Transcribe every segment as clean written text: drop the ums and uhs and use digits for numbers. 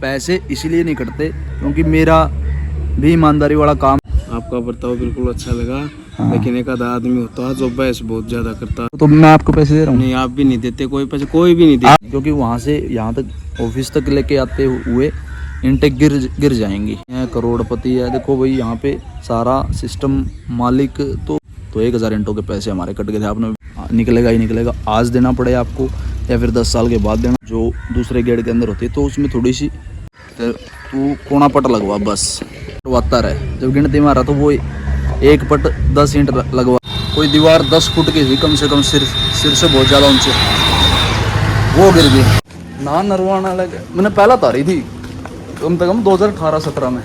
पैसे इसलिए नहीं कटते क्योंकि मेरा भी ईमानदारी वाला काम। आपका बर्ताव बिल्कुल अच्छा लगा। हाँ। लेकिन एक आधा आदमी होता है जो बहस बहुत ज्यादा करता है। तो मैं आपको पैसे दे रहा हूँ। नहीं, आप भी नहीं देते, कोई पैसे कोई भी नहीं देते, क्योंकि वहाँ से यहाँ तक ऑफिस तक लेके आते हुए इंटेक गिर जाएंगी। करोड़पति है, देखो भाई यहाँ पे सारा सिस्टम मालिक। तो 1000 इंटों के पैसे हमारे कट गए थे। आपने निकलेगा ही निकलेगा, आज देना पड़े आपको या फिर 10 साल के बाद देना। जो दूसरे गेट के अंदर होती है तो उसमें थोड़ी सी तू कोना पट लगवा, बस लगवाता रहे। जब गिनती में आ रहा तो वो एक पट 10 ईंट लगवा। कोई दीवार 10 फुट की थी कम से कम, सिर से बहुत ज़्यादा ऊंचे, वो गिर गई ना। नरवाना लगे, मैंने पहला तारी थी कम से कम 2018-17 में।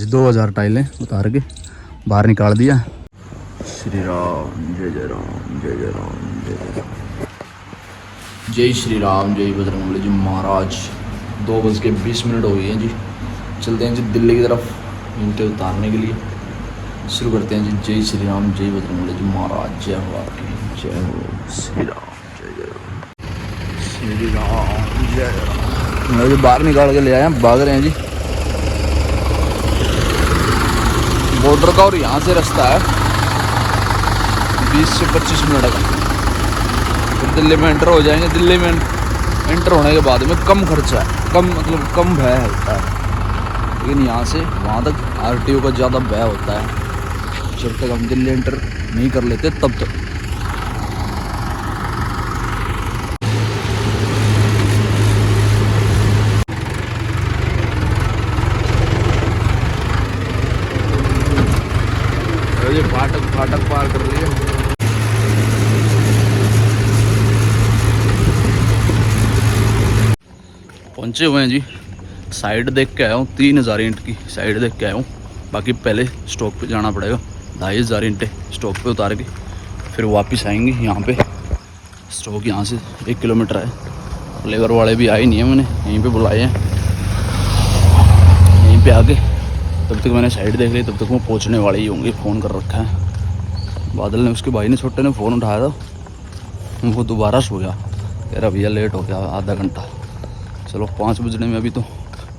2000 टाइलें उतार के बाहर निकाल दिया। श्री राम जय जय राम, जय जय राम, जय जय राम, जय श्री राम, जय बजरंगबली जी महाराज। 2:20 हो गई हैं जी। चलते हैं जी दिल्ली की तरफ ईंटें उतारने के लिए। शुरू करते हैं जी। जय श्री राम, जय बजरंगबली जी महाराज। जय हो आपकी, जय हो श्री राम, जय जय राम, श्री राम, जय राम। मैं जो बाहर निकाल के ले आए हैं, भाग रहे हैं जी बॉर्डर का। और यहाँ से रास्ता है 20 से 25 मिनट का। फिर दिल्ली में एंटर हो जाएंगे। दिल्ली में एंटर होने के बाद में कम खर्चा है, कम मतलब कम व्यय होता है। लेकिन यहाँ से वहाँ तक RTO का ज़्यादा व्यय होता है। जब तक हम दिल्ली एंटर नहीं कर लेते तब तक। ये फाटक पार कर रही है। पहुंचे हुए हैं जी। साइड देख के आया हूँ, 3000 ईंट की साइड देख के आया हूँ। बाकी पहले स्टॉक पे जाना पड़ेगा। 2500 ईंटें स्टॉक पे उतार के फिर वापस आएंगे यहाँ पे। स्टॉक यहाँ से 1 किलोमीटर है। लेबर वाले भी आए नहीं है, मैंने यहीं पे बुलाए हैं। यहीं पे आके तब तक मैंने साइड देख ली, तब तक वो पहुँचने वाले ही होंगे। फ़ोन कर रखा है बादल ने, उसके भाई ने, छोटे ने फ़ोन उठाया था। वो दोबारा सो गया, कह रहा भैया लेट हो गया आधा घंटा। चलो 5 बजने में अभी तो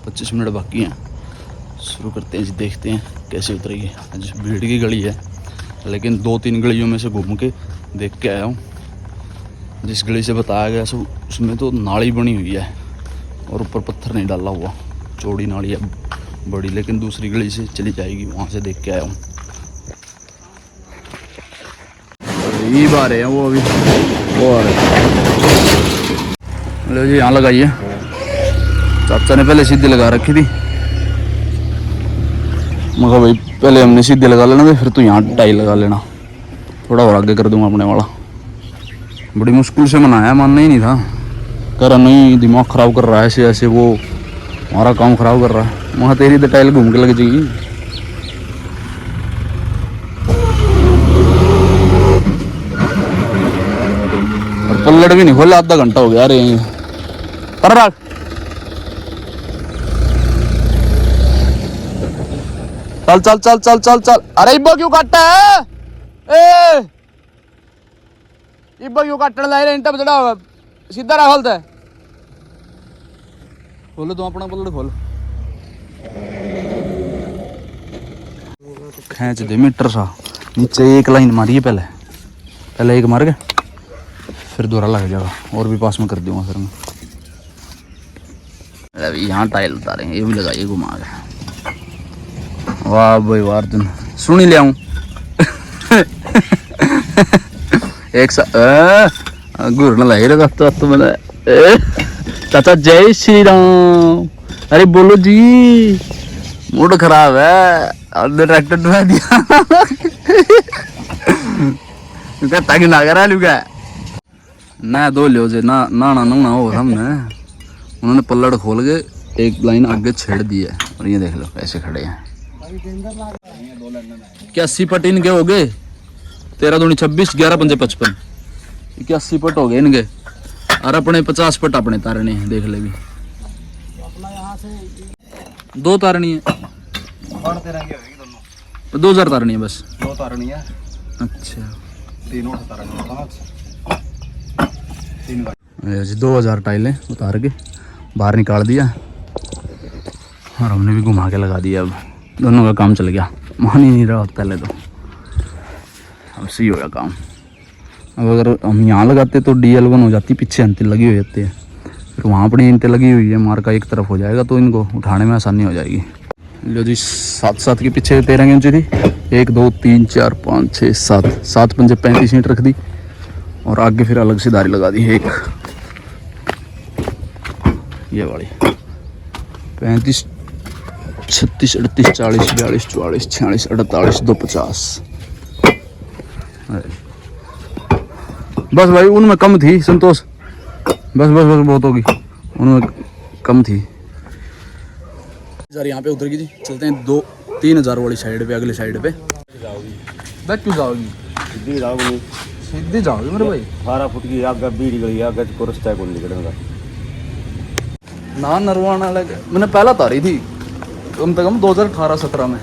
25 मिनट बाकी हैं। शुरू करते हैं जी, देखते हैं कैसे उतरेगी। आज भीड़ की गली है, लेकिन 2-3 गलियों में से घूम के देख के आया हूँ। जिस गली से बताया गया सो उसमें तो नाली बनी हुई है और ऊपर पत्थर नहीं डाला हुआ। चौड़ी नाली है बड़ी, लेकिन दूसरी गली से चली जाएगी, वहाँ से देख के आया हूँ। ये बार है वो अभी वो आ रहे। लो जी यहाँ लगाइए। चाचा ने पहले सीधी लगा रखी थी। मगर भाई पहले हमने सीधी लगा लेना तो फिर तो यहाँ टाई लगा लेना। थोड़ा और आगे कर दूंगा अपने वाला। बड़ी मुश्किल से मनाया, मानना ही नहीं था। कह रहा नहीं दिमाग ख़राब कर रहा है, ऐसे ऐसे वो हमारा काम ख़राब कर रहा है। वहाँ तेरी तो टाइल घूम के लग जाएगी। और पल्लड़ भी नहीं खोला, आधा घंटा हो गया। अरे कर रख चल चल चल चल चल चल। अरे इब्बा क्यों काटता है? ए इब्बा क्यों काटने ला रहे? इंटा पे चढ़ा हुआ सीधा रहा खोलता है। खोलो तो अपना पल्लड़ खोल। खींच दे मीटर सा नीचे। एक लाइन मारिए पहले एक मार के फिर दोहरा लग जाएगा। और भी पास में कर दूंगा फिर मैं। अभी यहाँ टाइल उतारेंगे, ये भी लगाइए घुमा के। वाह भाई वाह, तुम सुन ही ले आऊं। एक सा घूरने लगे रहा तो मैंने। चाचा जय श्री राम। अरे बोलो जी, मूड खराब है और ट्रैक्टर ढुआ दिया। ताकि ना करा लूगा ना दो लियो जे ना ना ना ना हो हमने। उन्होंने पल्लड़ खोल के एक लाइन आगे छेड़ दी है। और ये देख लो ऐसे खड़े हैं। क्या 80 पट इनके हो गए? 13 दूनी 26, 11 पंजे 55। क्या 80 पट हो गए इनके। और अपने 50 पट अपने तारने हैं। देख ले भी 2 तारनी है। 2000 तारनी है बस। 2 तारनी है। अच्छा 3 तारनी है। 2000 टाइलें उतार के बाहर निकाल दिया। और हमने भी घुमा के लगा दिया। अब दोनों का काम चल गया, मान ही नहीं रहा पहले तो, अब सही हो गया काम। अब अगर हम यहाँ लगाते तो DL1 हो जाती, पीछे अंतिल लगी हो जाती है, फिर वहाँ अपनी इंटें लगी हुई है, मार्का एक तरफ हो जाएगा तो इनको उठाने में आसानी हो जाएगी। लो जी 7 के पीछे 13 इंची थी, 1 2 3 4 5 6 7 7 पंजे 35 ईंट रख दी और आगे फिर अलग से धारी लगा दी। एक ये वाली 35 36 38 40 42 44 46 48 250। बस भाई उनमें कम थी संतोष, बस बस बस बहुत होगी, उनमें कम थी। यहाँ पे उतर गई जी, चलते हैं 2-3 वाली साइड पे, अगली साइड पे। बैक क्यों जाओगी? सीधी जाओगी, सीधी जाओगी मेरे भाई। 18 फुट की आगे बीड़ी गली आगे को रास्ता को निकलेगा ना नरवाना लगे, मैंने पहला तारी थी कम से कम 2018-17 में।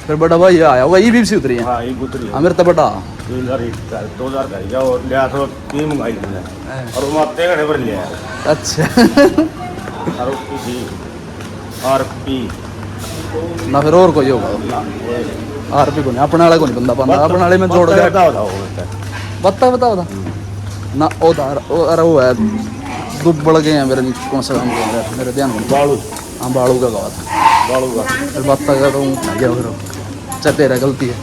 फिर बड़ा भाई ये आया होगा, ये भी से उतरी है। हाँ ये उतरी हाँ मेरे तो बड़ा 2000 का लिया और लिया तो 3 मंगाई थी और वो मारते घड़े पर लिया। अच्छा आरपी ना फिर और कोई होगा, आरपी को नहीं, अपने वाले को नहीं बंदा पाना, अपने वाले में जोड़ गया बता बता ना उधार। अरे वो है दुब्बड़ गए हैं मेरे, कौन सा काम कर रहा है मेरे ध्यान में, बालू। हाँ बालू का गवा था, बालू का फिर बता गया तो गया फिर चाहे तेरा गलती है।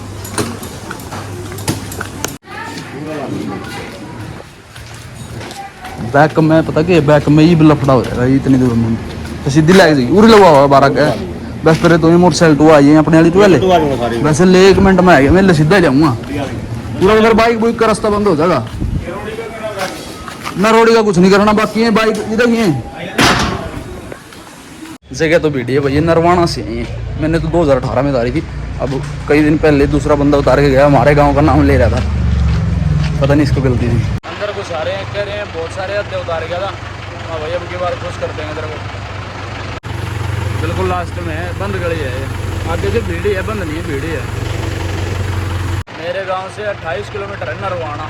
बैक में पता कि बैक में ही लफड़ा हो जाएगा इतनी दूर में, तो सीधी लग जाएगी उरी लगा हुआ 12 का। बस फिर तुम्हें मोटरसाइकिल तो आई है अपने वाली तो पहले, वैसे ले 1 मिनट में आ गया, मैं सीधा जाऊँगा पूरा, फिर बाइक बुइक का रास्ता बंद हो जाएगा। मैं रोडी का कुछ नहीं करना, बाकी है बाइक इधर ही है। जगह तो वीडियो भैया नरवाना से है, मैंने तो 2018 में उतारी थी। अब कई दिन पहले दूसरा बंदा उतार के गया, हमारे गांव का नाम ले रहा था, पता नहीं इसको गलती थी। अंदर कुछ आ रहे हैं, कह रहे हैं बहुत सारे अड्डे उतार गया था। हाँ भैया अब की बार खुश कर देंगे तेरे को, बिल्कुल लास्ट में है, बंद गली है, आगे से भीड़ है, बंद नहीं है भीड़ है। मेरे गांव से 28 किलोमीटर है नरवाना।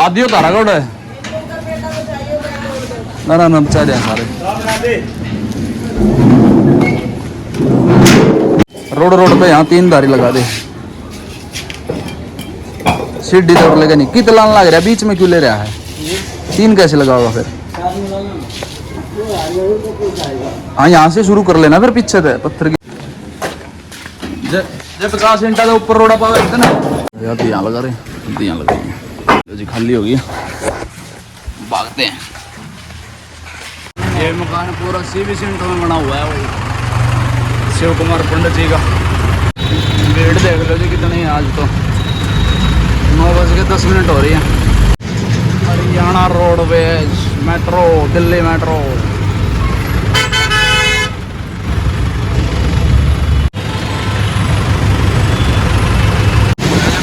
आधी उतारा कौन है? ना ना ना चाह दें सारे रोड पे, यहाँ 3 धारी लगा दे, सीढ़ी तोड़ लेगा नहीं। कितना लान लग रहा है बीच में, क्यों ले रहा है? 3 कैसे लगा होगा फिर? हाँ यहाँ से शुरू कर लेना, फिर पीछे से पत्थर की जब 50 इंटा ऊपर रोड़ा पावे ना यार, यहाँ लगा रहे, यहाँ लगा जी, खाली हो गई, भागते हैं। ये मकान पूरा CB सेंटर में बना हुआ है, वो शिव कुमार पंडित जी का। भीड़ देख लो जी कितनी है, आज तो 9:10 हो रही है। Haryana roadways metro, Delhi metro.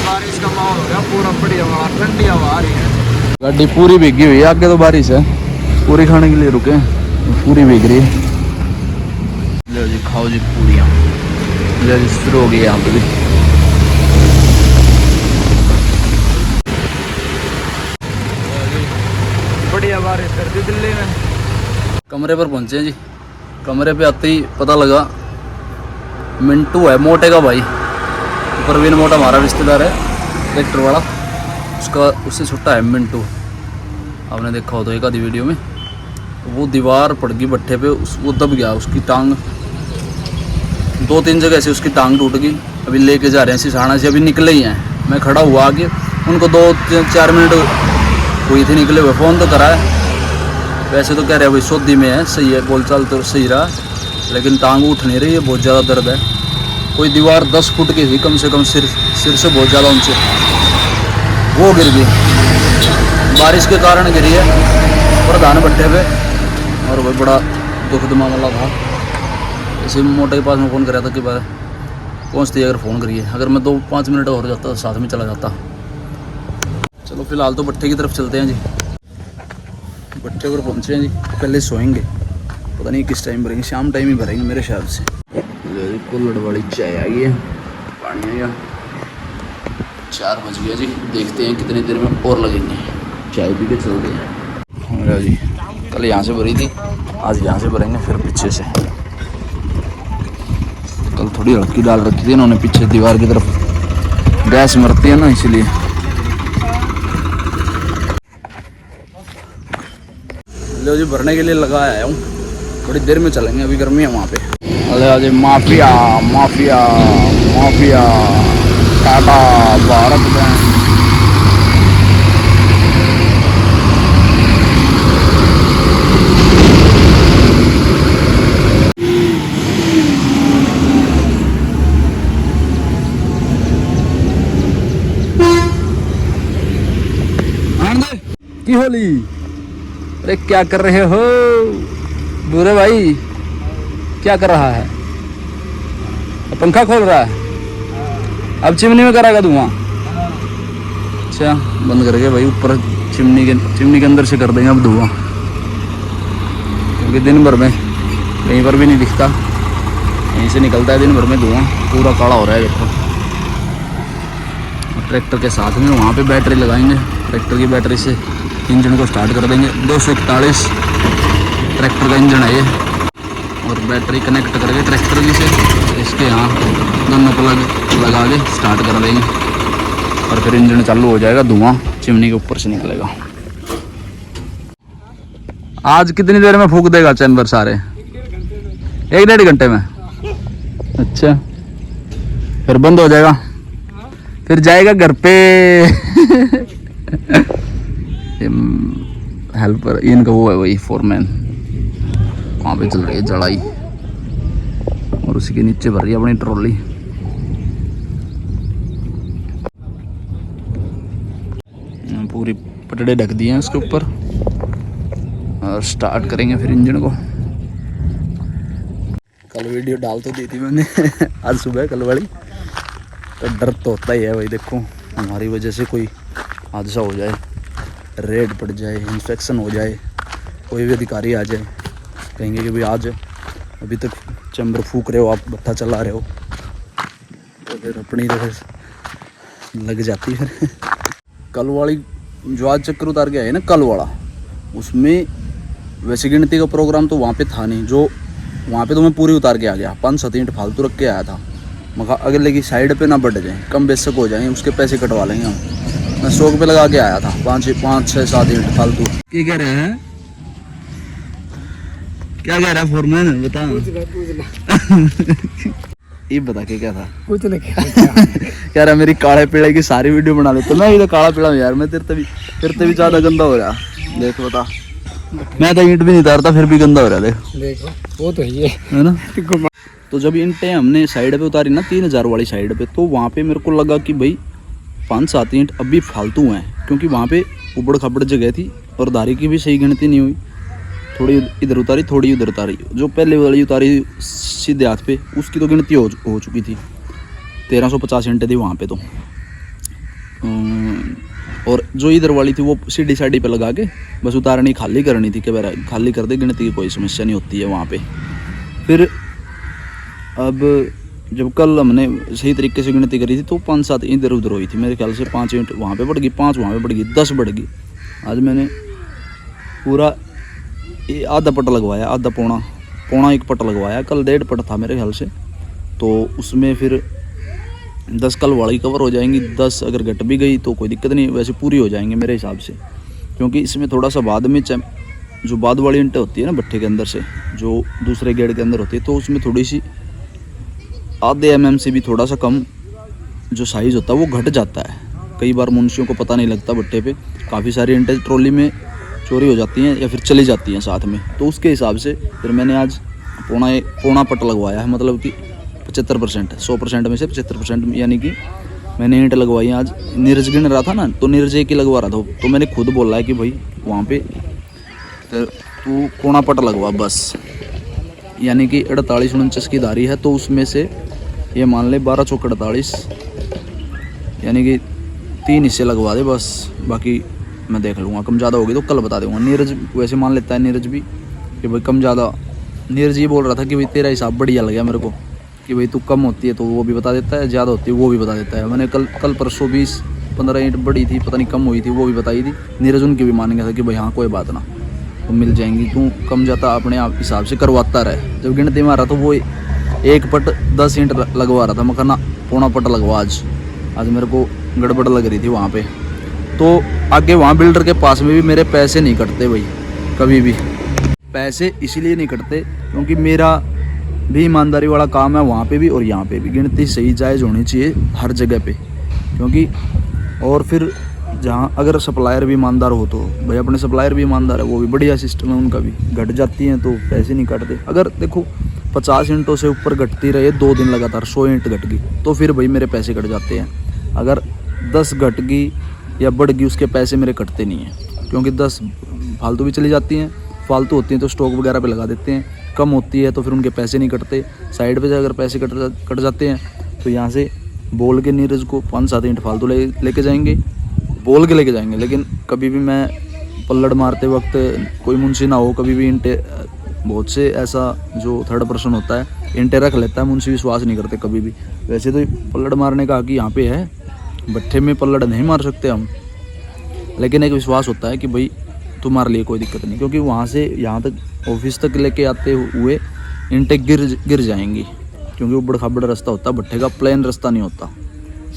बारिश का माहौल हो गया पूरा, बढ़िया हवा, ठंडी हवा आ रही है। गाड़ी पूरी भीगी हुई है, आगे तो बारिश है, पूरी खाने के लिए रुके, पूरी भीग रही है। लो जी खाओ जी पूरियाँ, लो जी शुरू हो गई यहाँ पे भी। बढ़िया बारिश कर दी दिल्ली में। कमरे पर पहुंचे हैं जी, कमरे पे आते ही पता लगा मिंटू है मोटे का भाई, परवीन मोटा हमारा रिश्तेदार है ट्रैक्टर वाला, उसका उससे छुट्टा है मिंटू। आपने देखा हो तो एक आधी वीडियो में, वो दीवार पड़ गई भट्ठे पे, वो दब गया, उसकी टांग 2-3 जगह से उसकी टांग टूट गई। अभी लेके जा रहे हैं सिसाना से, अभी निकले ही हैं। मैं खड़ा हुआ आगे, उनको 2-4 मिनट हुई थी निकले हुए, फ़ोन तो करा है, वैसे तो कह रहे हैं भाई सोदी में है, सही है, बोलचाल तो सही रहा, लेकिन टांग उठ नहीं रही है, बहुत ज़्यादा दर्द है। कोई दीवार 10 फुट की थी कम से कम, सिर से बहुत ज़्यादा ऊंचे, वो गिर गई, बारिश के कारण गिरी है प्रधान भट्टे पे। और वही बड़ा दुखद मामला था। इसी मोटे के पास में फ़ोन कराया था कि बार पहुँचती अगर फ़ोन करिए, अगर मैं 2-5 मिनट और जाता तो साथ में चला जाता। चलो फिलहाल तो भट्टे की तरफ चलते हैं जी, भट्टे पर पहुँचे हैं जी, पहले सोएंगे, पता नहीं किस टाइम भरेंगे, शाम टाइम ही भरेंगे मेरे ख्याल से। कुल्हड़ वाली चाय आई है, पानी आएगा, 4 बज गया जी, देखते हैं कितनी देर में और लगेंगे। चाय पी के चलते हैं। लो जी, कल यहाँ से भरी थी, आज यहाँ से भरेंगे, फिर पीछे से। कल थोड़ी हल्की डाल रखी थी इन्होंने पीछे दीवार की तरफ, गैस मरती है ना इसलिए। लो जी, भरने के लिए लगा आया हूँ, थोड़ी देर में चलेंगे, अभी गर्मी है वहाँ पे। अरे आज mafia mafia mafia Tata Bharat bank. की होली, अरे क्या कर रहे हो बुरे भाई, क्या कर रहा है? पंखा खोल रहा है, अब चिमनी में कराएगा धुआं? अच्छा बंद करके भाई, ऊपर चिमनी के अंदर से कर देंगे अब धुआं, क्योंकि दिन भर में कहीं पर भी नहीं दिखता, यहीं से निकलता है दिन भर में धुआं, पूरा काला हो रहा है देखो। ट्रैक्टर के साथ में वहाँ पे बैटरी लगाएंगे, ट्रैक्टर की बैटरी से इंजन को स्टार्ट कर देंगे। 241 ट्रैक्टर का इंजन है ये, और बैटरी कनेक्ट करके ट्रैक्टर की से इसके यहाँ दोनों प्लग लगा के स्टार्ट कर देंगे, और फिर इंजन चालू हो जाएगा, धुआं चिमनी के ऊपर से निकलेगा। आज कितनी देर में फूंक देगा चैम्बर सारे? 1-1.5 घंटे में। अच्छा, फिर बंद हो जाएगा, फिर जाएगा घर पे। हेल्पर इनका वो है, वही फोरमैन, वहाँ पे चल रही है जड़ाई, और उसी के नीचे भर रही है अपनी ट्रॉली। पूरी पटड़े ढक दिए हैं उसके ऊपर, और स्टार्ट करेंगे फिर इंजन को। कल वीडियो डाल तो दी थी मैंने आज सुबह, कल वाली, तो डर तो होता ही है भाई, देखो हमारी वजह से कोई हादसा हो जाए, रेड पड़ जाए, इन्फेक्शन हो जाए, कोई भी अधिकारी आ जाए, कहेंगे कि भाई आज अभी तक चैम्बर फूक रहे हो आप, भट्ठा चला रहे हो, तो फिर अपनी तरह लग जाती है। कल वाली जो आज चक्कर उतार के आए ना, कल वाला, उसमें वैसे गिनती का प्रोग्राम तो वहाँ पे था नहीं, जो वहाँ पे तो मैं पूरी उतार के आ गया, 5-7 ईंट फालतू रख के आया था। मगर अगले की साइड पे ना बढ़ जाए, कम बेशक हो जाएंगे, उसके पैसे कटवा लेंगे हम। मैं स्टॉक पे लगा के आया था 5-6-7 ईंट फालतू। क्या कह रहे हैं, क्या कह रहा है फोरमैन, बता। ये बता के क्या था? कुछ नहीं कह रहा मेरी काले पीड़े की सारी वीडियो बना लेते, मैं तो काला पीड़ा हूँ यार, मैं तेरे भी ज्यादा गंदा हो रहा, देख बता। मैं तो ईंट भी नहीं उतारता, फिर भी गंदा हो रहा है, देखो वो तो है ना। तो जब ईंटें हमने साइड पे उतारी ना, 3000 वाली साइड पे, तो वहाँ पे मेरे को लगा कि भाई 5-7 ईंट अभी फालतू हैं, क्योंकि वहाँ पे उबड़ खाबड़ जगह थी, और धारी की भी सही गिनती नहीं हुई, थोड़ी इधर उतारी थोड़ी उधर उतारी। जो पहले वाली उतारी सीधे हाथ पे, उसकी तो गिनती हो चुकी थी, 1350 ईंटें थी वहाँ पे तो। और जो इधर वाली थी वो सीढ़ी साइडी पे लगा के बस उतारनी खाली करनी थी, कि खाली कर दे, गिनती की कोई समस्या नहीं होती है वहाँ पे। फिर अब जब कल हमने सही तरीके से गिनती करी थी तो 5-7 इधर उधर हुई थी, मेरे ख्याल से 5 ईंट वहाँ पे बढ़ गई, 5 वहाँ पे बढ़ गई, 10 बढ़ गई। आज मैंने पूरा आधा पट लगवाया, आधा पौना 1 पट लगवाया, कल 1.5 पट था मेरे ख्याल से, तो उसमें फिर 10 कल वाली कवर हो जाएंगी, 10 अगर घट भी गई तो कोई दिक्कत नहीं, वैसे पूरी हो जाएंगे मेरे हिसाब से। क्योंकि इसमें थोड़ा सा बाद में जो बाद वाली ईंटें होती है ना भट्ठे के अंदर से, जो दूसरे गेड़ के अंदर होती है, तो उसमें थोड़ी सी आधे mm से भी थोड़ा सा कम जो साइज़ होता है वो घट जाता है। कई बार मुंशियों को पता नहीं लगता, भट्ठे पे काफ़ी सारी ईंटें ट्रॉली में चोरी हो जाती हैं या फिर चली जाती हैं साथ में, तो उसके हिसाब से फिर मैंने आज पौना पट लगवाया है, मतलब कि 75%, 100% में से 75%, यानी कि मैंने ईंट लगवाई है आज। नीरज गिन रहा था ना, तो नीरज एक ही लगवा रहा था, तो मैंने खुद बोला है कि भाई वहाँ पे तू पौना पट लगवा बस, यानी कि 48-49 की धारी है, तो उसमें से ये मान ले 12 चौक 48, यानी कि 3 हिस्से लगवा दे बस, बाकी मैं देख लूँगा, कम ज़्यादा होगी तो कल बता दूँगा। नीरज वैसे मान लेता है, नीरज भी, कि भाई कम ज़्यादा, नीरज ये बोल रहा था कि भाई तेरा हिसाब बढ़िया लगा मेरे को, कि भाई तू कम होती है तो वो भी बता देता है, ज़्यादा होती है वो भी बता देता है। मैंने कल परसों 20-15 ईंट बड़ी थी, पता नहीं कम हुई थी, वो भी बताई थी। नीरज उनकी भी मान गया था कि भाई हाँ कोई बात ना, तो मिल जाएंगी। तू कम जाता अपने आप हिसाब से करवाता रहे। जब गिनती मारा तो वो 1 पट 10 ईंट लगवा रहा था, मैं कहना पौना पट लगवा आज मेरे को गड़बड़ लग रही थी वहाँ पे। तो आगे वहाँ बिल्डर के पास में भी मेरे पैसे नहीं कटते भाई, कभी भी पैसे इसीलिए नहीं कटते क्योंकि मेरा भी ईमानदारी वाला काम है वहाँ पे भी और यहाँ पे भी। गिनती सही जायज़ होनी चाहिए हर जगह पे, क्योंकि और फिर जहाँ अगर सप्लायर भी ईमानदार हो तो भाई अपने सप्लायर भी ईमानदार है, वो भी बढ़िया सिस्टम है उनका भी। घट जाती हैं तो पैसे नहीं काटते। अगर देखो 50 ईंटों से ऊपर घटती रहे 2 दिन लगातार, 100 ईंट घट गई तो फिर भाई मेरे पैसे कट जाते हैं। अगर 10 घट गई या बढ़ गई उसके पैसे मेरे कटते नहीं हैं, क्योंकि 10 फालतू भी चली जाती हैं, फालतू होती हैं तो स्टॉक वगैरह पे लगा देते हैं, कम होती है तो फिर उनके पैसे नहीं कटते। साइड पे अगर पैसे कट जाते हैं तो यहाँ से बोल के नीरज को 5-7 ईंट फालतू लेके जाएंगे, बोल के लेके जाएंगे। लेकिन कभी भी मैं पल्लड़ मारते वक्त कोई मुंशी ना हो, कभी भी ईंटे, बहुत से ऐसा जो थर्ड पर्सन होता है ईंटे रख लेता है, मुंशी विश्वास नहीं करते कभी भी। वैसे तो पल्लड़ मारने का हक यहाँ पे है, भट्ठे में पल्लड़ नहीं मार सकते हम, लेकिन एक विश्वास होता है कि भाई तुम्हारे लिए कोई दिक्कत नहीं, क्योंकि वहाँ से यहाँ तक ऑफिस तक लेके आते हुए ईंटें गिर जाएंगी, क्योंकि ऊबड़ खाबड़ रास्ता होता है, भट्ठे का प्लेन रास्ता नहीं होता,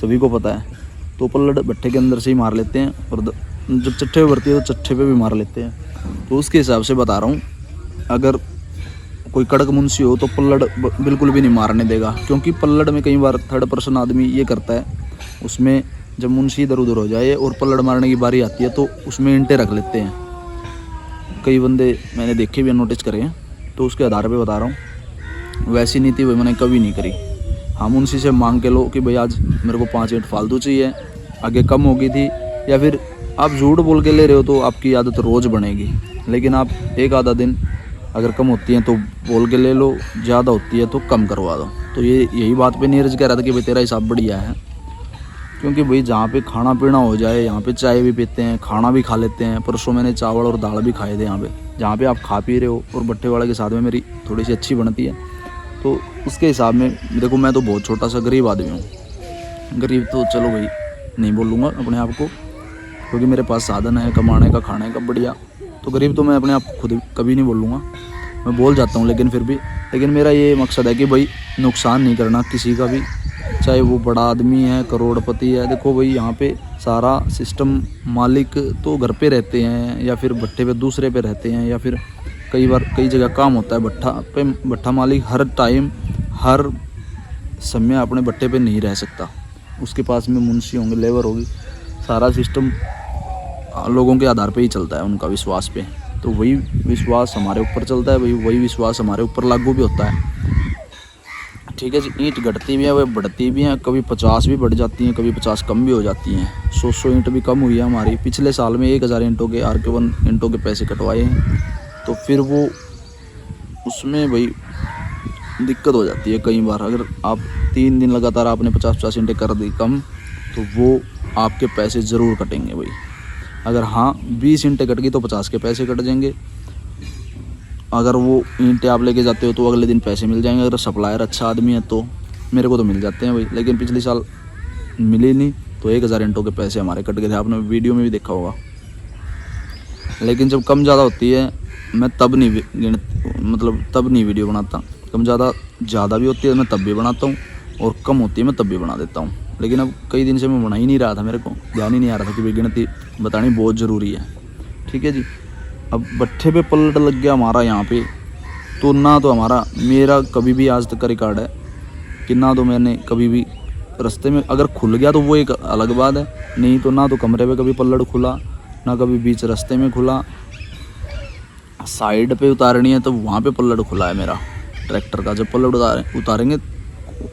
सभी को पता है। तो पल्लड़ भट्ठे के अंदर से ही मार लेते हैं, और जब चट्टे पे भरती है तो चट्टे पे भी मार लेते हैं। तो उसके हिसाब से बता रहा हूँ, अगर कोई कड़क मुंशी हो तो पल्लड़ बिल्कुल भी नहीं मारने देगा, क्योंकि पल्लड़ में कई बार थर्ड पर्सन आदमी ये करता है, उसमें जब मुंशी इधर उधर हो जाए और पल्लड़ मारने की बारी आती है तो उसमें ईंटें रख लेते हैं। कई बंदे मैंने देखे भी, नोटिस करे हैं, तो उसके आधार पे बता रहा हूँ। वैसी नीति भाई मैंने कभी नहीं करी। हाँ, मुंशी से मांग के लो कि भाई आज मेरे को 5 ईंट फालतू चाहिए, आगे कम हो गई थी, या फिर आप झूठ बोल के ले रहे हो तो आपकी आदत रोज़ बनेगी। लेकिन आप एक आधा दिन अगर कम होती हैं तो बोल के ले लो, ज़्यादा होती है तो कम करवा दो। तो यही बात पे नीरज कह रहा था कि भाई तेरा हिसाब बढ़िया है, क्योंकि भाई जहाँ पे खाना पीना हो जाए, यहाँ पे चाय भी पीते हैं, खाना भी खा लेते हैं। परसों मैंने चावल और दाल भी खाए थे यहाँ पे, जहाँ पे आप खा पी रहे हो, और भट्टे वाले के साथ में मेरी थोड़ी सी अच्छी बनती है। तो उसके हिसाब में देखो, मैं तो बहुत छोटा सा गरीब आदमी हूँ। गरीब तो चलो भाई नहीं बोलूँगा अपने आप को, क्योंकि मेरे पास साधन है कमाने का, खाने का बढ़िया। तो गरीब तो मैं अपने आप को खुद कभी नहीं बोलूँगा, मैं बोल जाता हूँ, लेकिन फिर भी लेकिन मेरा ये मकसद है कि भाई नुकसान नहीं करना किसी का भी, चाहे वो बड़ा आदमी है, करोड़पति है। देखो भाई यहाँ पे सारा सिस्टम, मालिक तो घर पे रहते हैं या फिर भट्टे पे दूसरे पे रहते हैं, या फिर कई बार कई जगह काम होता है भट्ठा मालिक हर टाइम हर समय अपने भट्टे पे नहीं रह सकता, उसके पास में मुंशी होंगे, लेबर होगी, सारा सिस्टम लोगों के आधार पे ही चलता है, उनका विश्वास पे। तो वही विश्वास हमारे ऊपर चलता है भाई, वही विश्वास हमारे ऊपर लागू भी होता है। ठीक है जी, ईंट घटती भी है, वह बढ़ती भी हैं, कभी 50 भी बढ़ जाती हैं, कभी 50 कम भी हो जाती हैं। 100 ईंट भी कम हुई है हमारी। पिछले साल में 1000 ईंटों के RK1 ईंटों के पैसे कटवाए हैं, तो फिर वो उसमें भाई दिक्कत हो जाती है कई बार। अगर आप 3 दिन लगातार आपने 50-50 ईंटें कर दी कम, तो वो आपके पैसे ज़रूर कटेंगे भाई। अगर हाँ 20 ईंटें कट गई तो 50 के पैसे कट जाएंगे। अगर वो ईंटें आप लेके जाते हो तो अगले दिन पैसे मिल जाएंगे। अगर सप्लायर अच्छा आदमी है तो मेरे को तो मिल जाते हैं भाई, लेकिन पिछले साल मिले नहीं, तो 1000 ईंटों के पैसे हमारे कट गए थे, आपने वीडियो में भी देखा होगा। लेकिन जब कम ज़्यादा होती है मैं तब नहीं वीडियो बनाता। कम ज़्यादा भी होती है मैं तब भी बनाता हूँ, और कम होती है मैं तब भी बना देता हूँ। लेकिन अब कई दिन से मैं बना ही नहीं रहा था, मेरे को ध्यान ही नहीं आ रहा था कि भाई गिनती बतानी बहुत ज़रूरी है। ठीक है जी, अब भट्ठे पे पलट लग गया हमारा यहाँ पे, तो ना तो मेरा कभी भी आज तक का रिकॉर्ड है कि ना तो मैंने कभी भी रास्ते में अगर खुल गया तो वो एक अलग बात है, नहीं तो ना तो कमरे पे कभी पल्लड़ खुला, ना कभी बीच रास्ते में खुला। साइड पे उतारनी है तो वहाँ पे पल्लड़ खुला है मेरा ट्रैक्टर का। जब पल्लड़ उतारेंगे,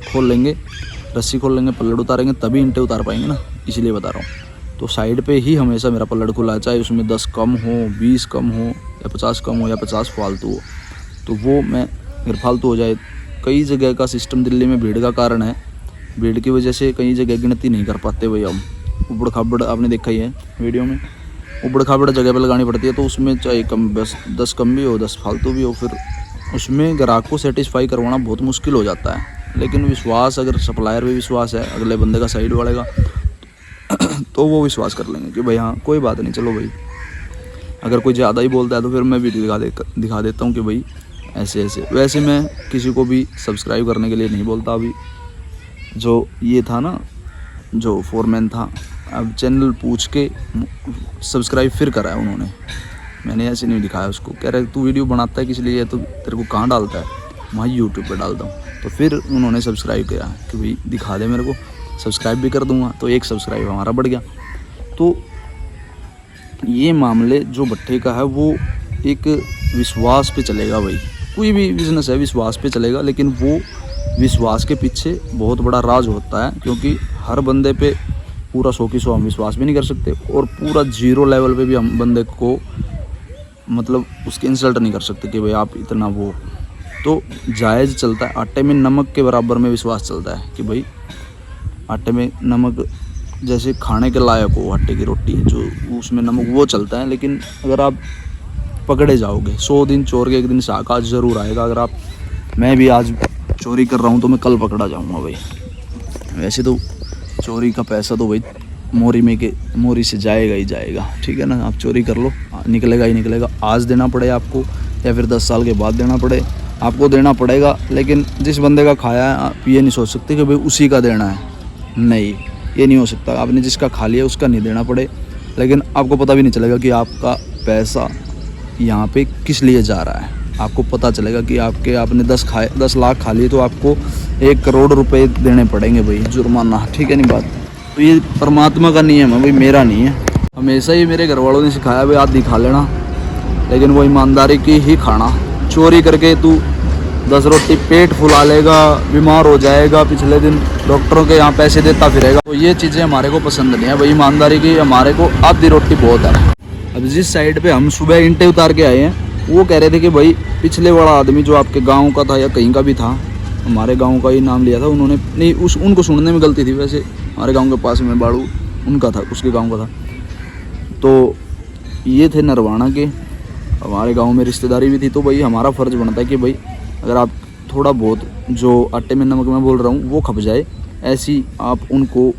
खोल लेंगे, रस्सी खोल लेंगे, पल्लड़ उतारेंगे, तभी ईंटें उतार पाएंगे ना, इसलिए बता रहा हूँ। तो साइड पे ही हमेशा मेरा पल्लड़ खुला है, चाहे उसमें 10 कम हो, 20 कम हो, या 50 कम हो, या 50 फालतू हो। तो वो मैं अगर फालतू हो जाए, कई जगह का सिस्टम दिल्ली में भीड़ का कारण है, भीड़ की वजह से कई जगह गिनती नहीं कर पाते भाई हम। उबड़ खाबड़ आपने देखा ही है वीडियो में, उबड़ खाबड़ जगह पे लगानी पड़ती है, तो उसमें चाहे कम 10 कम भी हो, 10 फालतू भी हो, फिर उसमें ग्राहक को सेटिस्फाई करवाना बहुत मुश्किल हो जाता है। लेकिन विश्वास, अगर सप्लायर पे विश्वास है अगले बंदे का, साइड वाले का, तो वो विश्वास कर लेंगे कि भाई हाँ कोई बात नहीं, चलो भाई अगर कोई ज़्यादा ही बोलता है तो फिर मैं भी दिखा देता हूँ कि भाई ऐसे ऐसे। वैसे मैं किसी को भी सब्सक्राइब करने के लिए नहीं बोलता। अभी जो ये था ना, जो फोरमैन था, अब चैनल पूछ के सब्सक्राइब फिर कराया उन्होंने। मैंने ऐसे नहीं दिखाया उसको, कह रहे तू वीडियो बनाता है किस लिए, तो तेरे को कहाँ डालता है, मैं यूट्यूब पे डालता हूँ। तो फिर उन्होंने सब्सक्राइब किया कि भाई दिखा दे मेरे को, सब्सक्राइब भी कर दूँगा। तो एक सब्सक्राइब हमारा बढ़ गया। तो ये मामले जो भट्टे का है वो एक विश्वास पे चलेगा भाई। कोई भी बिज़नेस है विश्वास पे चलेगा, लेकिन वो विश्वास के पीछे बहुत बड़ा राज होता है। क्योंकि हर बंदे पे पूरा 100 की 100 हम विश्वास भी नहीं कर सकते, और पूरा 0 लेवल पे भी हम बंदे को मतलब उसकी इंसल्ट नहीं कर सकते कि भाई आप इतना वो। तो जायज़ चलता है, आटे में नमक के बराबर में विश्वास चलता है कि भाई आटे में नमक जैसे खाने के लायक हो, आटे की रोटी जो उसमें नमक वो चलता है। लेकिन अगर आप पकड़े जाओगे 100 दिन चोर के 1 दिन साका ज़रूर आएगा। अगर आप, मैं भी आज चोरी कर रहा हूँ तो मैं कल पकड़ा जाऊँगा भाई। वैसे तो चोरी का पैसा तो भाई मोरी से जाएगा ही जाएगा, ठीक है ना। आप चोरी कर लो, निकलेगा ही निकलेगा। आज देना पड़े आपको या फिर 10 साल के बाद देना पड़े, आपको देना पड़ेगा। लेकिन जिस बंदे का खाया है आप ये नहीं सोच सकते कि भाई उसी का देना है, नहीं, ये नहीं हो सकता। आपने जिसका खा लिया उसका नहीं देना पड़े, लेकिन आपको पता भी नहीं चलेगा कि आपका पैसा यहाँ पे किस लिए जा रहा है। आपको पता चलेगा कि आपने 10 लाख खा लिए तो आपको 1 करोड़ रुपए देने पड़ेंगे भाई, जुर्माना, ठीक है नहीं बात। तो ये परमात्मा का नियम है भाई, मेरा नहीं है। हमेशा ही मेरे घर वालों ने सिखाया भाई आदि खा लेना, लेकिन वो ईमानदारी की ही खाना। चोरी करके तू 10 रोटी पेट फुला लेगा, बीमार हो जाएगा, पिछले दिन डॉक्टरों के यहाँ पैसे देता फिरेगा। तो ये चीज़ें हमारे को पसंद नहीं है भाई। ईमानदारी की हमारे को आधी रोटी बहुत है। अब जिस साइड पे हम सुबह ईंटें उतार के आए हैं, वो कह रहे थे कि भाई पिछले वाला आदमी जो आपके गांव का था या कहीं का भी था, हमारे गांव का ही नाम लिया था उन्होंने, नहीं उनको सुनने में गलती थी। वैसे हमारे गांव के पास में बाड़ू उनका था, उसके गांव का था। तो ये थे नरवाना के, हमारे गांव में रिश्तेदारी भी थी। तो भाई हमारा फ़र्ज़ बनता है कि भाई अगर आप थोड़ा बहुत जो आटे में नमक मैं बोल रहा हूँ वो खप जाए, ऐसी आप उनको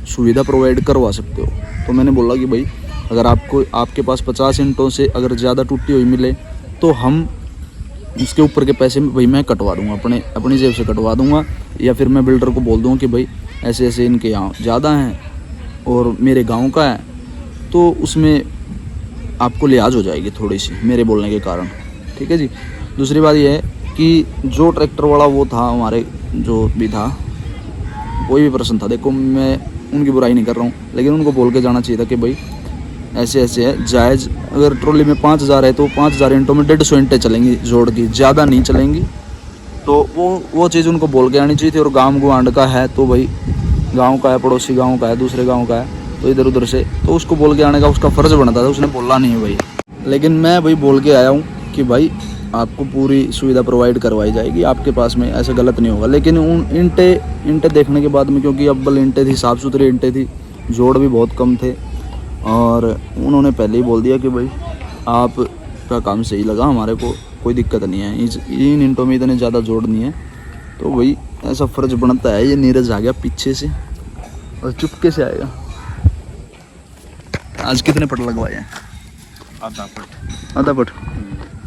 सुविधा प्रोवाइड करवा सकते हो। तो मैंने बोला कि भाई अगर आपके पास 50 ईंटों से अगर ज़्यादा टूटी हुई मिले तो हम उसके ऊपर के पैसे भाई मैं कटवा दूँगा, अपनी जेब से कटवा दूँगा। या फिर मैं बिल्डर को बोल दूँगा कि भाई ऐसे ऐसे इनके यहाँ ज़्यादा हैं और मेरे गांव का है, तो उसमें आपको लिहाज हो जाएगी थोड़ी सी मेरे बोलने के कारण, ठीक है जी। दूसरी बात यह है कि जो ट्रैक्टर वाला वो था, हमारे जो भी था, कोई भी पर्सन था, देखो मैं उनकी बुराई नहीं कर रहा हूँ, लेकिन उनको बोल के जाना चाहिए था कि भाई ऐसे ऐसे है जायज़। अगर ट्रॉली में 5000 है तो 5000 ईंटों में 150 ईंटें चलेंगी जोड़ की, ज़्यादा नहीं चलेंगी। तो वो चीज़ उनको बोल के आनी चाहिए थी। और गाँव गुआंड का है तो भाई गाँव का है, पड़ोसी गाँव का है, दूसरे गाँव का है, तो इधर उधर से तो उसको बोल के आने का उसका फ़र्ज़ बनता था। उसने बोला नहीं है भाई, लेकिन मैं भाई बोल के आया हूँ कि भाई आपको पूरी सुविधा प्रोवाइड करवाई जाएगी, आपके पास में ऐसा गलत नहीं होगा। लेकिन उन ईंटें देखने के बाद में, क्योंकि अव्वल ईंटें थी, साफ़ सुथरी ईंटें थी, जोड़ भी बहुत कम थे, और उन्होंने पहले ही बोल दिया कि भाई आपका काम सही लगा, हमारे को कोई दिक्कत नहीं है, इन ईंटों में इतने ज़्यादा जोड़ नहीं है। तो भाई ऐसा फ़र्ज बनता है। ये नीरज आ गया पीछे से और चुपके से आएगा। आज कितने पट लगवाए हैं? आधा पट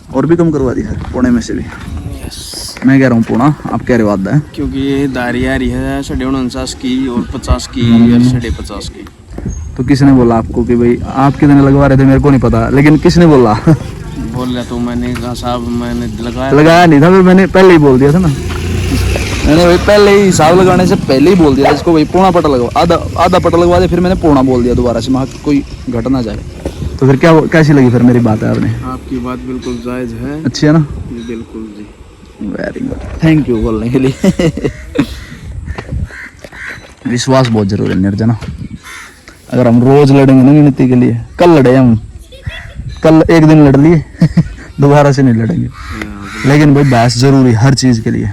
और भी कम करवा दिया है, पौने में से भी। मैं कह रहा हूँ पौना, आप कह रहे हो आधा है, क्योंकि ये दारी आ रही है 49.5 की और 50 की और 50.5 की। तो किसने बोला आपको कि भाई आप कितने लगवा रहे थे? मेरे को नहीं पता, लेकिन किसने बोला? बोल रहा तो मैंने कहा साहब मैंने लगाया नहीं था, फिर मैंने पहले ही बोल दिया था ना। मैंने भाई पहले ही हिसाब लगाने से पहले ही बोल दिया था इसको भाई पौना पट लगवा, आधा पट लगवा दे। फिर मैंने पौना बोल दिया दोबारा से, वहाँ कोई घट ना जाए। तो फिर कैसी लगी फिर मेरी बात है? आपने आपकी बात बिल्कुल जायज़ है, अच्छी है ना? बिल्कुल जी, वेरी गुड, थैंक यू बोलने के लिए। विश्वास बहुत जरूरी है निर्जना। अगर हम रोज लड़ेंगे ना गिनती के लिए, कल लड़े हम, कल एक दिन लड़ लिए दोबारा से नहीं लड़ेंगे। लेकिन भाई बहस जरूरी हर चीज के लिए।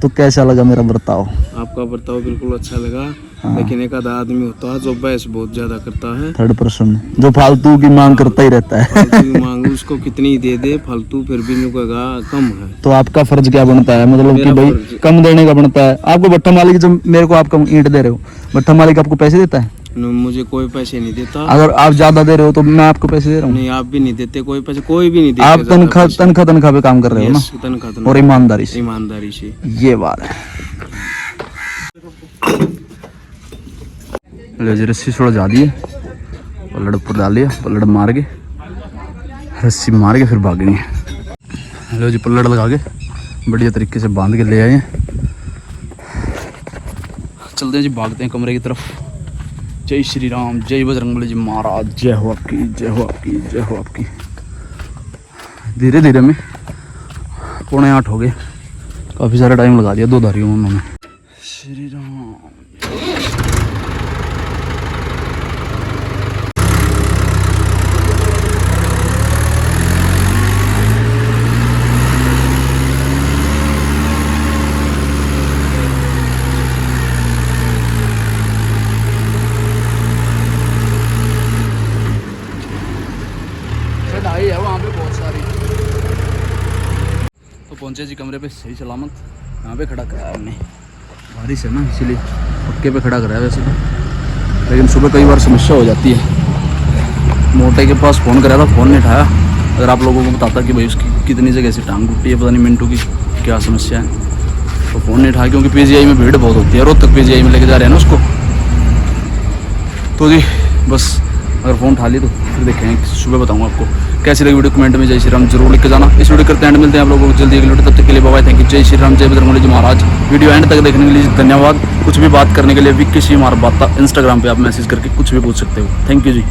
तो कैसा लगा मेरा बर्ताव? आपका बर्ताव बिल्कुल अच्छा लगा। लेकिन एक आधा आदमी होता है जो बहस बहुत ज्यादा करता है, 3rd पर्सन, जो फालतू की मांग करता ही रहता है। फालतू की मांग उसको कितनी दे दे फालतू, फिर भी नहीं कहेगा कम है। तो आपका फर्ज क्या बनता है? मतलब कि भाई कम देने का बनता है। आपको भट्टा मालिक, जब मेरे को आप कम ईंट दे रहे हो, भट्टा मालिक आपको पैसे देता है? मुझे कोई पैसे नहीं देता। अगर आप ज्यादा दे रहे हो तो मैं आपको पैसे दे रहा हूँ। नहीं, आप भी नहीं देते कोई पैसे, कोई भी नहीं देता। आप तनख्वाह पे काम कर रहे हो ना, तनख्वाह और ईमानदारी से। ईमानदारी से, ये बात है। लो जी, रस्सी थोड़ा जा दी है, पल्लड़ ऊपर डाल लिया, पल्लड़ मार के रस्सी मार के फिर भागनी है। लो जी, पल्लड़ लगा के बढ़िया तरीके से बांध के ले आए हैं। चलते हैं जी, भागते हैं कमरे की तरफ। जय श्री राम, जय बजरंगबली जी महाराज, जय हो आपकी, जय हो आपकी, जय हो आपकी। धीरे धीरे में 7:45 हो गए, काफ़ी सारा टाइम लगा दिया दो धारियों में उन्होंने। श्री राम। चढ़ाई है वहाँ पे बहुत सारी। तो पहुँचे जी कमरे पे सही सलामत। यहाँ पे खड़ा कराया हमने, बारिश है ना इसीलिए पक्के पे खड़ा कराया वैसे तो, लेकिन सुबह कई बार समस्या हो जाती है। मोटे के पास फ़ोन कराया था, फ़ोन नहीं उठाया। अगर आप लोगों को बताता कि भाई उसकी कितनी जगह से टांग टूटी है, पता नहीं मिनटों की क्या समस्या है, तो फ़ोन नहीं उठाया क्योंकि PGI में भीड़ बहुत होती है। रोज तक PGI में लेके जा रहे हैं ना उसको, तो जी बस अगर फ़ोन उठा ली तो फिर देखेंगे, सुबह बताऊंगा आपको कैसी लगी वीडियो। कमेंट में जय श्री राम जरूर लिख के जाना। इस वीडियो करते एंड मिलते हैं आप लोगों को जल्दी अगली वीडियो, तब तक के लिए बाय बाय, थैंक यू। जय श्री राम, जय बजरंगबली जी महाराज। वीडियो एंड तक देखने के लिए धन्यवाद। कुछ भी बात करने के लिए भी किसी हमारा बात इंस्टाग्राम पे आप मैसेज करके कुछ भी पूछ सकते हो। Thank you ji.